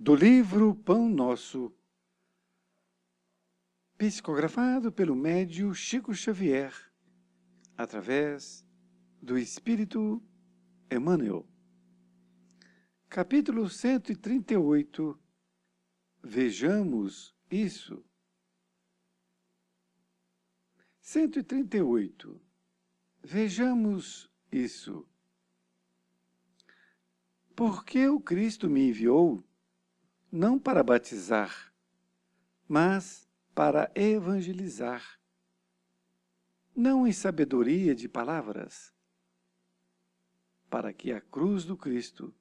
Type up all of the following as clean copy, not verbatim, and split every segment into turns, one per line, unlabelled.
Do livro Pão Nosso, psicografado pelo médium Chico Xavier, através do Espírito Emmanuel. Capítulo 138. Vejamos isso. 138. Vejamos isso. Porque o Cristo me enviou, não para batizar, mas para evangelizar, não em sabedoria de palavras, para que a cruz do Cristo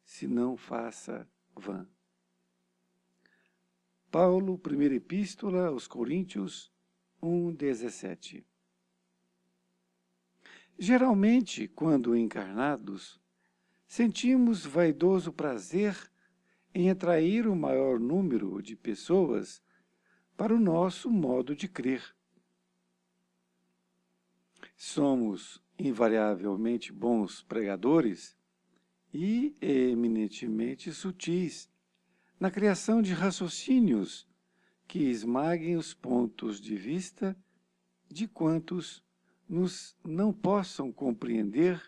se não faça vã. Paulo, primeira epístola aos Coríntios 1:17. Geralmente, quando encarnados, sentimos vaidoso prazer em atrair o maior número de pessoas para o nosso modo de crer. Somos invariavelmente bons pregadores e eminentemente sutis na criação de raciocínios que esmaguem os pontos de vista de quantos nos não possam compreender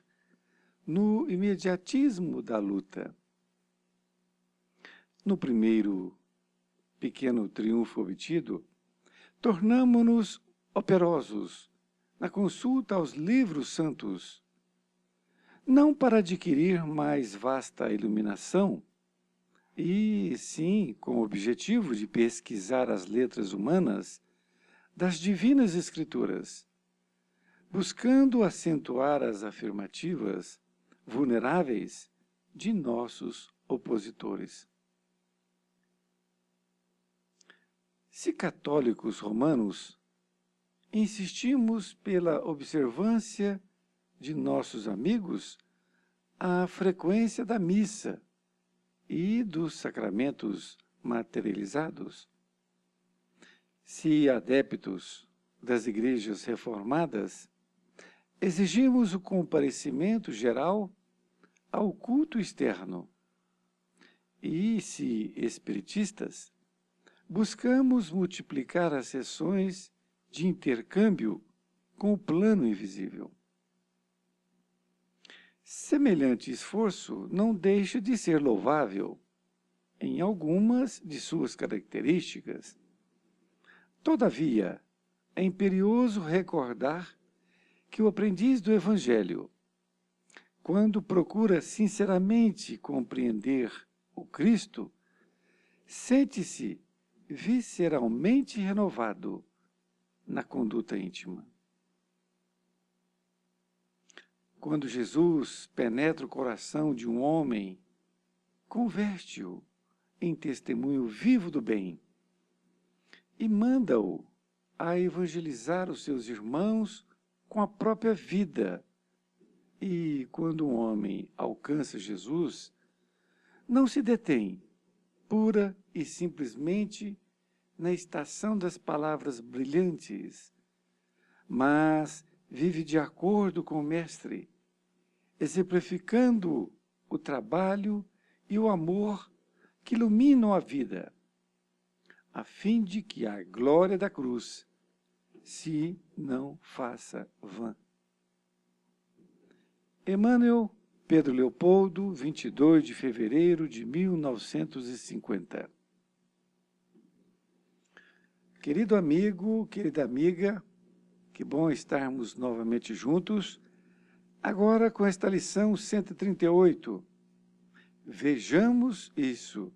no imediatismo da luta. No primeiro pequeno triunfo obtido, tornamo-nos operosos na consulta aos livros santos, não para adquirir mais vasta iluminação, e sim com o objetivo de pesquisar as letras humanas das divinas escrituras, buscando acentuar as afirmativas vulneráveis de nossos opositores. Se católicos romanos, insistimos pela observância de nossos amigos a frequência da missa e dos sacramentos materializados. Se adeptos das igrejas reformadas, exigimos o comparecimento geral ao culto externo. E se espiritistas, buscamos multiplicar as sessões de intercâmbio com o plano invisível. Semelhante esforço não deixa de ser louvável em algumas de suas características. Todavia, é imperioso recordar que o aprendiz do Evangelho, quando procura sinceramente compreender o Cristo, sente-se visceralmente renovado na conduta íntima. Quando Jesus penetra o coração de um homem, converte-o em testemunho vivo do bem e manda-o a evangelizar os seus irmãos com a própria vida. E quando um homem alcança Jesus, não se detém pura e simplesmente na estação das palavras brilhantes, mas vive de acordo com o Mestre, exemplificando o trabalho e o amor que iluminam a vida, a fim de que a glória da cruz se não faça vã. Emmanuel, Pedro Leopoldo, 22 de fevereiro de 1950. Querido amigo, querida amiga, que bom estarmos novamente juntos, agora com esta lição 138. Vejamos isso.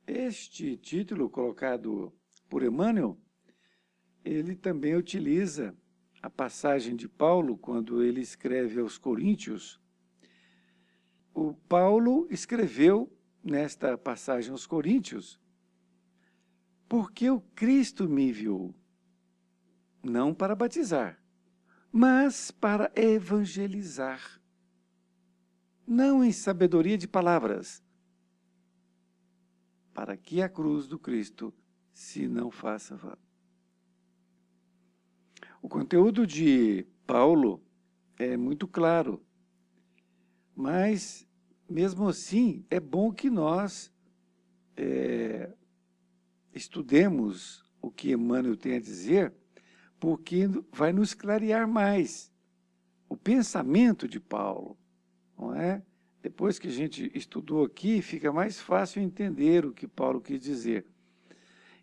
Este título colocado por Emmanuel, ele também utiliza a passagem de Paulo quando ele escreve aos Coríntios. O Paulo escreveu nesta passagem aos Coríntios, porque o Cristo me enviou, não para batizar, mas para evangelizar, não em sabedoria de palavras, para que a cruz do Cristo se não faça vã. O conteúdo de Paulo é muito claro, mas mesmo assim, é bom que nós estudemos o que Emmanuel tem a dizer, porque vai nos clarear mais o pensamento de Paulo, não é? Depois que a gente estudou aqui, fica mais fácil entender o que Paulo quis dizer.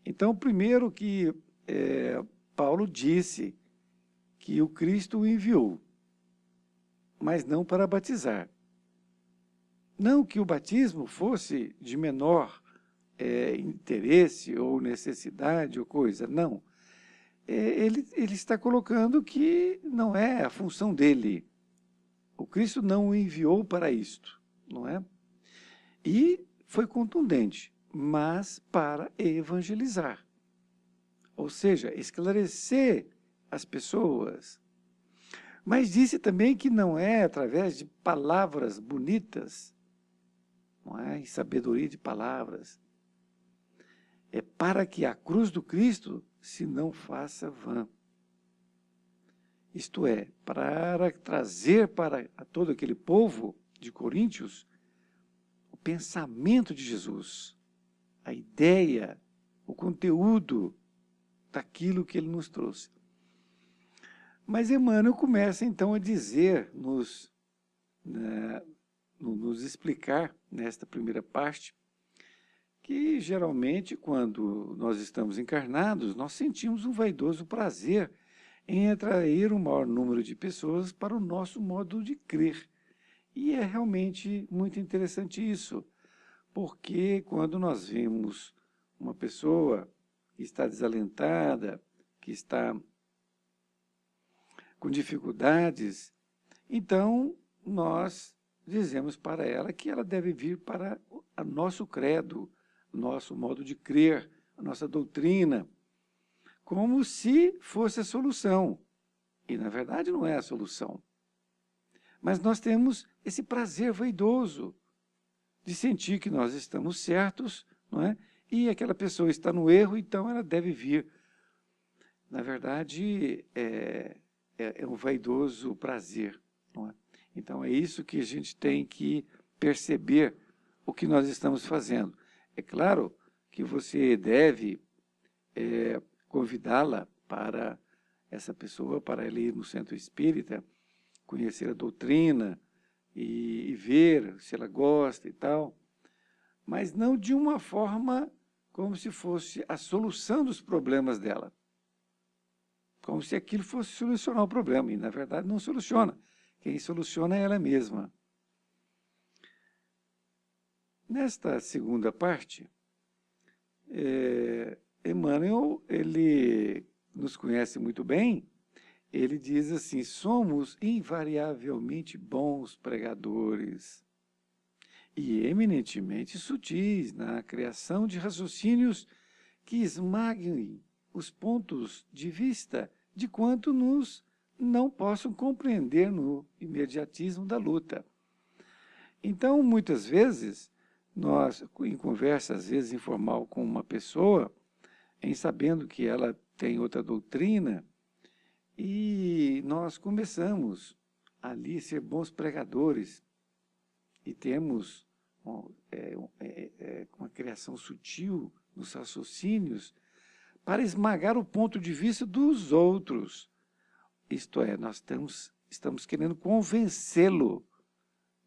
Então, primeiro que Paulo disse que o Cristo o enviou, mas não para batizar. Não que o batismo fosse de menor interesse ou necessidade ou coisa, não. Ele está colocando que não é a função dele. O Cristo não o enviou para isto, não é? E foi contundente, mas para evangelizar. Ou seja, esclarecer as pessoas. Mas disse também que não é através de palavras bonitas, não é? E sabedoria de palavras. É para que a cruz do Cristo se não faça vã. Isto é, para trazer para todo aquele povo de Coríntios o pensamento de Jesus, a ideia, o conteúdo daquilo que ele nos trouxe. Mas Emmanuel começa então a dizer, nos explicar nesta primeira parte, que geralmente quando nós estamos encarnados, nós sentimos um vaidoso prazer em atrair o maior número de pessoas para o nosso modo de crer. E é realmente muito interessante isso, porque quando nós vemos uma pessoa que está desalentada, que está com dificuldades, então nós dizemos para ela que ela deve vir para o nosso credo, nosso modo de crer, a nossa doutrina, como se fosse a solução. E, na verdade, não é a solução. Mas nós temos esse prazer vaidoso de sentir que nós estamos certos, não é? E aquela pessoa está no erro, então ela deve vir. Na verdade, é um vaidoso prazer, não é? Então, é isso que a gente tem que perceber o que nós estamos fazendo. É claro que você deve convidá-la para essa pessoa, para ela ir no centro espírita, conhecer a doutrina e ver se ela gosta e tal, mas não de uma forma como se fosse a solução dos problemas dela. Como se aquilo fosse solucionar o problema, e na verdade não soluciona. Quem soluciona é ela mesma. Nesta segunda parte, Emmanuel, ele nos conhece muito bem, ele diz assim, somos invariavelmente bons pregadores e eminentemente sutis na criação de raciocínios que esmaguem os pontos de vista de quanto nos não possam compreender no imediatismo da luta. Então, muitas vezes, nós, em conversa, às vezes informal com uma pessoa, em sabendo que ela tem outra doutrina, e nós começamos ali a ser bons pregadores, e temos uma criação sutil nos raciocínios para esmagar o ponto de vista dos outros. Isto é, nós estamos querendo convencê-lo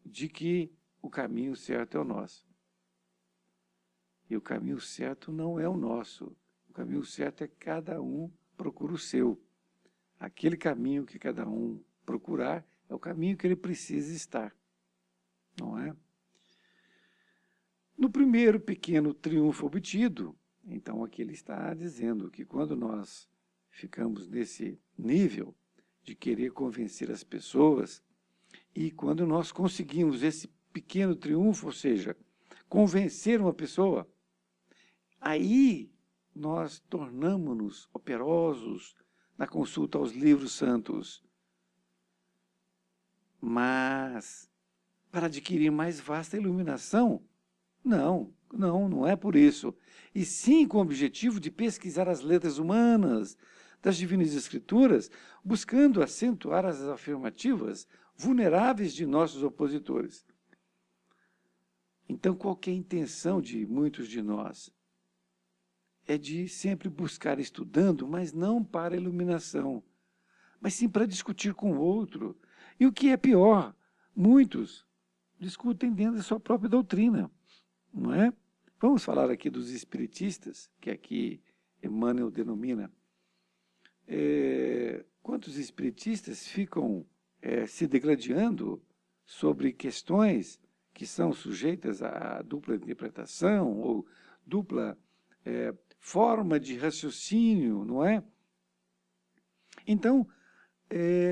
de que o caminho certo é o nosso. E o caminho certo não é o nosso. O caminho certo é cada um procura o seu. Aquele caminho que cada um procurar é o caminho que ele precisa estar. Não é? No primeiro pequeno triunfo obtido, então aqui ele está dizendo que quando nós ficamos nesse nível de querer convencer as pessoas, e quando nós conseguimos esse pequeno triunfo, ou seja, convencer uma pessoa, aí nós tornamos-nos operosos na consulta aos livros santos. Mas, para adquirir mais vasta iluminação, não é por isso. E sim com o objetivo de pesquisar as letras humanas das Divinas Escrituras, buscando acentuar as afirmativas vulneráveis de nossos opositores. Então, qualquer intenção de muitos de nós é de sempre buscar estudando, mas não para a iluminação, mas sim para discutir com o outro. E o que é pior, muitos discutem dentro da sua própria doutrina, não é? Vamos falar aqui dos espiritistas, que aqui Emmanuel denomina. Quantos espiritistas ficam se degladiando sobre questões que são sujeitas à dupla interpretação ou dupla forma de raciocínio, não é? Então,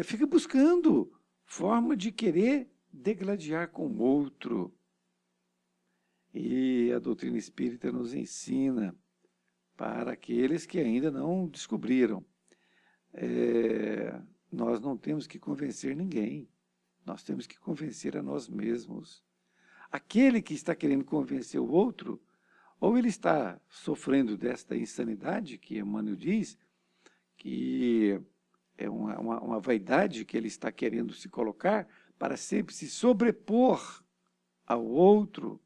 fica buscando forma de querer degladiar com o outro. E a doutrina espírita nos ensina, para aqueles que ainda não descobriram, nós não temos que convencer ninguém, nós temos que convencer a nós mesmos. Aquele que está querendo convencer o outro, ou ele está sofrendo desta insanidade, que Emmanuel diz, que é uma vaidade que ele está querendo se colocar para sempre se sobrepor ao outro,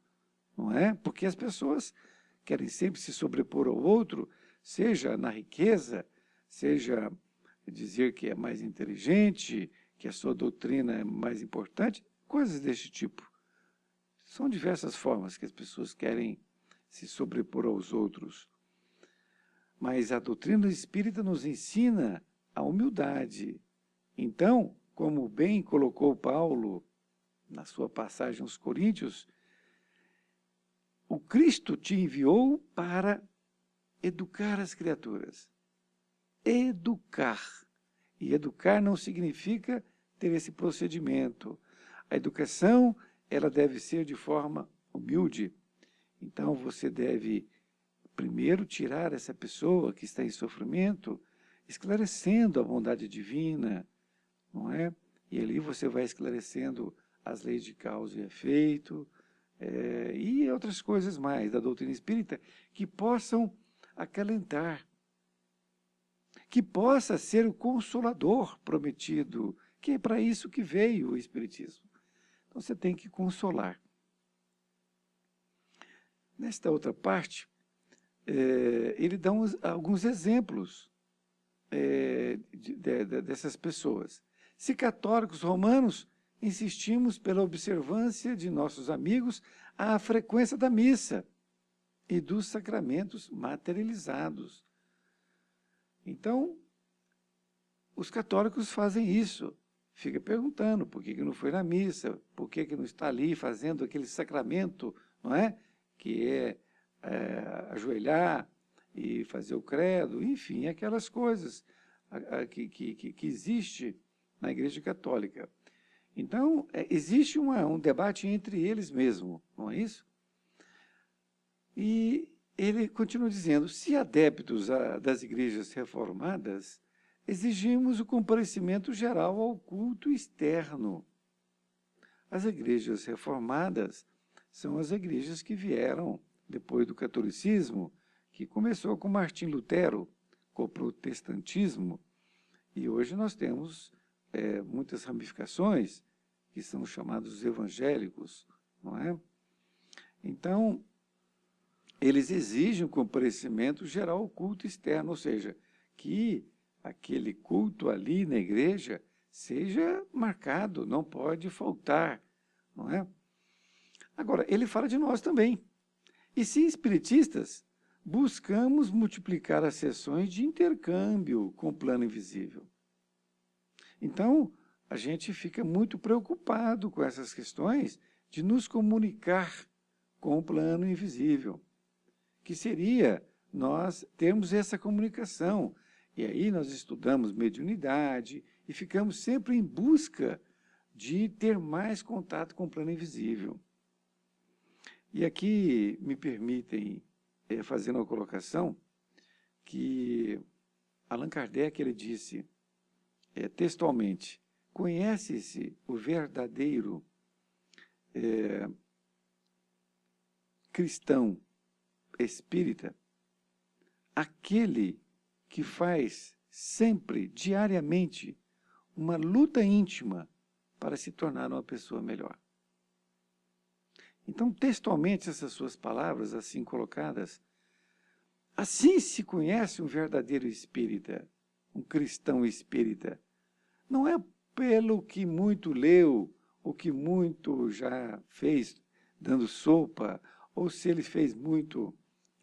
não é? Porque as pessoas querem sempre se sobrepor ao outro, seja na riqueza, seja dizer que é mais inteligente, que a sua doutrina é mais importante, coisas desse tipo. São diversas formas que as pessoas querem se sobrepor aos outros. Mas a doutrina espírita nos ensina a humildade. Então, como bem colocou Paulo na sua passagem aos Coríntios, o Cristo te enviou para educar as criaturas. Educar. E educar não significa ter esse procedimento. A educação, ela deve ser de forma humilde. Então, você deve primeiro tirar essa pessoa que está em sofrimento, esclarecendo a bondade divina, não é? E ali você vai esclarecendo as leis de causa e efeito, e outras coisas mais da doutrina espírita que possam acalentar, que possa ser o consolador prometido, que é para isso que veio o Espiritismo. Então você tem que consolar. Nesta outra parte, ele dá alguns exemplos dessas pessoas. Se católicos romanos, insistimos pela observância de nossos amigos à frequência da missa e dos sacramentos materializados. Então, os católicos fazem isso. Fica perguntando por que não foi na missa, por que não está ali fazendo aquele sacramento, não é? Que é ajoelhar e fazer o credo, enfim, aquelas coisas que existe na Igreja Católica. Então, existe um debate entre eles mesmo, não é isso? E ele continua dizendo, se adeptos das igrejas reformadas, exigimos o comparecimento geral ao culto externo. As igrejas reformadas são as igrejas que vieram depois do catolicismo, que começou com Martim Lutero, com o protestantismo, e hoje nós temos muitas ramificações, que são chamados evangélicos, não é? Então, eles exigem o comparecimento geral ao culto externo, ou seja, que aquele culto ali na igreja seja marcado, não pode faltar, não é? Agora, ele fala de nós também. E se espiritistas, buscamos multiplicar as sessões de intercâmbio com o plano invisível. Então, a gente fica muito preocupado com essas questões de nos comunicar com o plano invisível, que seria nós termos essa comunicação. E aí nós estudamos mediunidade e ficamos sempre em busca de ter mais contato com o plano invisível. E aqui me permitem fazer uma colocação que Allan Kardec ele disse textualmente, conhece-se o verdadeiro cristão espírita, aquele que faz sempre, diariamente, uma luta íntima para se tornar uma pessoa melhor. Então, textualmente, essas suas palavras, assim colocadas, assim se conhece um verdadeiro espírita, um cristão espírita. Não é pelo que muito leu, o que muito já fez dando sopa, ou se ele fez muito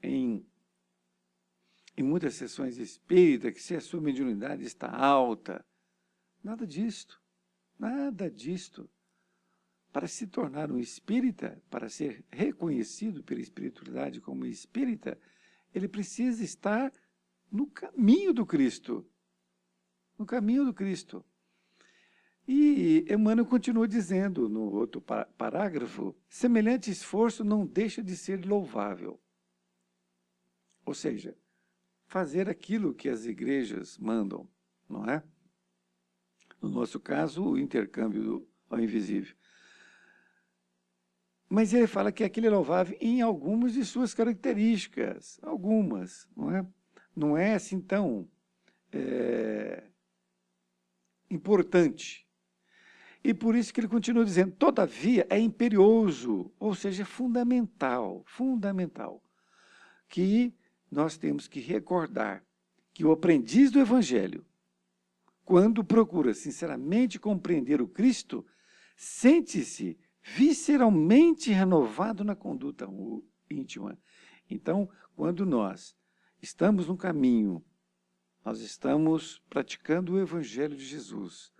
em muitas sessões espíritas, que se a sua mediunidade está alta. Nada disto, nada disto. Para se tornar um espírita, para ser reconhecido pela espiritualidade como espírita, ele precisa estar no caminho do Cristo. No caminho do Cristo. E Emmanuel continua dizendo, no outro parágrafo, semelhante esforço não deixa de ser louvável. Ou seja, fazer aquilo que as igrejas mandam, não é? No nosso caso, o intercâmbio ao invisível. Mas ele fala que aquilo é louvável em algumas de suas características, algumas, não é? Não é assim tão importante. E por isso que ele continua dizendo, todavia é imperioso, ou seja, fundamental, que nós temos que recordar que o aprendiz do Evangelho, quando procura sinceramente compreender o Cristo, sente-se visceralmente renovado na conduta íntima. Então, quando nós estamos no caminho, nós estamos praticando o Evangelho de Jesus.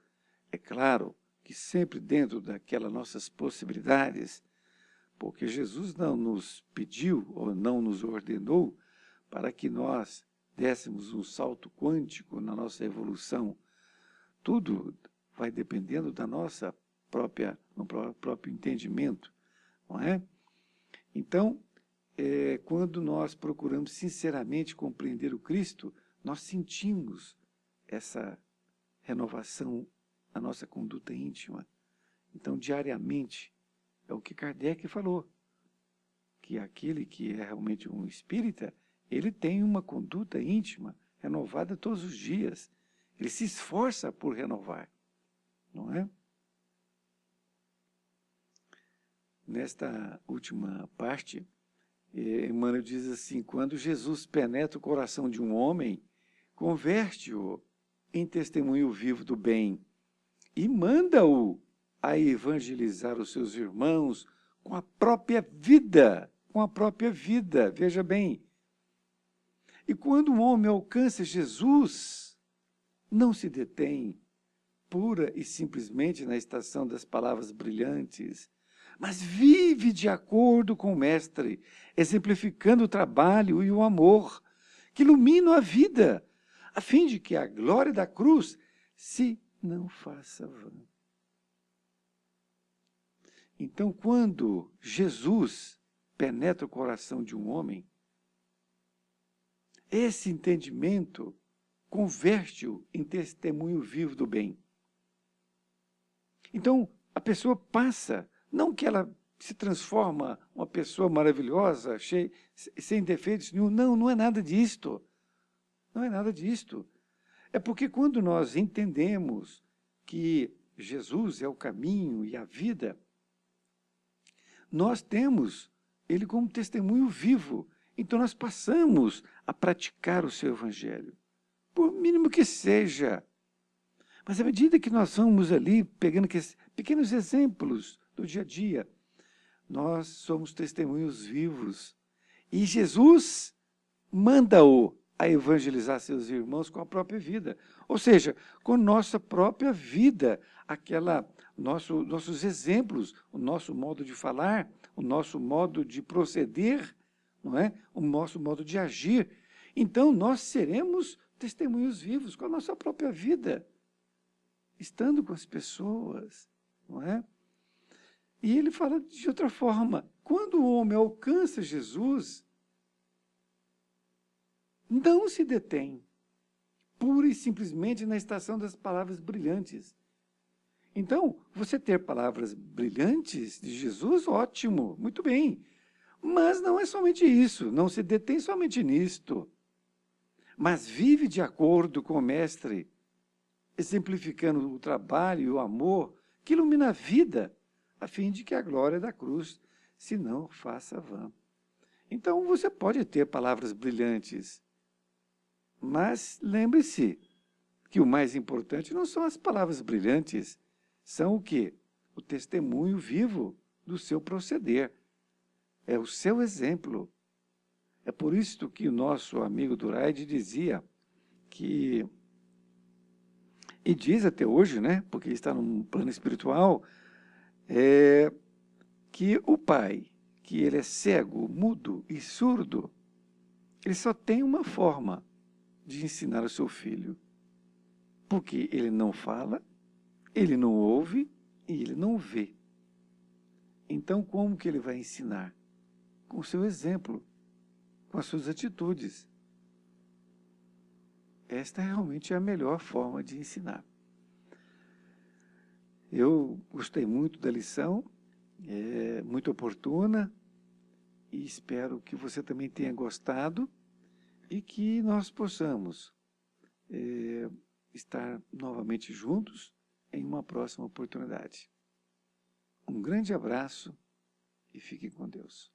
É claro que sempre dentro daquelas nossas possibilidades, porque Jesus não nos pediu ou não nos ordenou para que nós dessemos um salto quântico na nossa evolução. Tudo vai dependendo da nossa próprio entendimento, não é? Então, quando nós procuramos sinceramente compreender o Cristo, nós sentimos essa renovação na nossa conduta íntima. Então, diariamente, é o que Kardec falou, que aquele que é realmente um espírita, ele tem uma conduta íntima renovada todos os dias. Ele se esforça por renovar, não é? Nesta última parte, Emmanuel diz assim, quando Jesus penetra o coração de um homem, converte-o em testemunho vivo do bem e manda-o a evangelizar os seus irmãos com a própria vida, veja bem. E quando um homem alcança Jesus, não se detém pura e simplesmente na estação das palavras brilhantes, mas vive de acordo com o Mestre, exemplificando o trabalho e o amor que iluminam a vida, a fim de que a glória da cruz se não faça vã. Então, quando Jesus penetra o coração de um homem, esse entendimento converte-o em testemunho vivo do bem. Então, a pessoa passa, não que ela se transforma uma pessoa maravilhosa, sem defeitos nenhum, não é nada disto. Não é nada disto. É porque quando nós entendemos que Jesus é o caminho e a vida, nós temos ele como testemunho vivo. Então nós passamos a praticar o seu Evangelho, por mínimo que seja. Mas à medida que nós vamos ali pegando pequenos exemplos do dia a dia, nós somos testemunhos vivos. E Jesus manda-o a evangelizar seus irmãos com a própria vida. Ou seja, com nossa própria vida, nossos exemplos, o nosso modo de falar, o nosso modo de proceder, não é? O nosso modo de agir. Então, nós seremos testemunhos vivos com a nossa própria vida, estando com as pessoas, não é? E ele fala de outra forma, quando o homem alcança Jesus, não se detém, pura e simplesmente na estação das palavras brilhantes. Então, você ter palavras brilhantes de Jesus, ótimo, muito bem. Mas não é somente isso, não se detém somente nisto. Mas vive de acordo com o Mestre, exemplificando o trabalho e o amor que ilumina a vida, a fim de que a glória da cruz senão faça vã. Então, você pode ter palavras brilhantes, mas lembre-se que o mais importante não são as palavras brilhantes, são o quê? O testemunho vivo do seu proceder. É o seu exemplo. É por isso que o nosso amigo Duraide dizia que, e diz até hoje, né, porque ele está num plano espiritual, que o pai, que ele é cego, mudo e surdo, ele só tem uma forma de ensinar o seu filho, porque ele não fala, ele não ouve e ele não vê. Então, como que ele vai ensinar? Com o seu exemplo, com as suas atitudes. Esta realmente é a melhor forma de ensinar. Eu gostei muito da lição, é muito oportuna, e espero que você também tenha gostado e que nós possamos estar novamente juntos em uma próxima oportunidade. Um grande abraço e fiquem com Deus.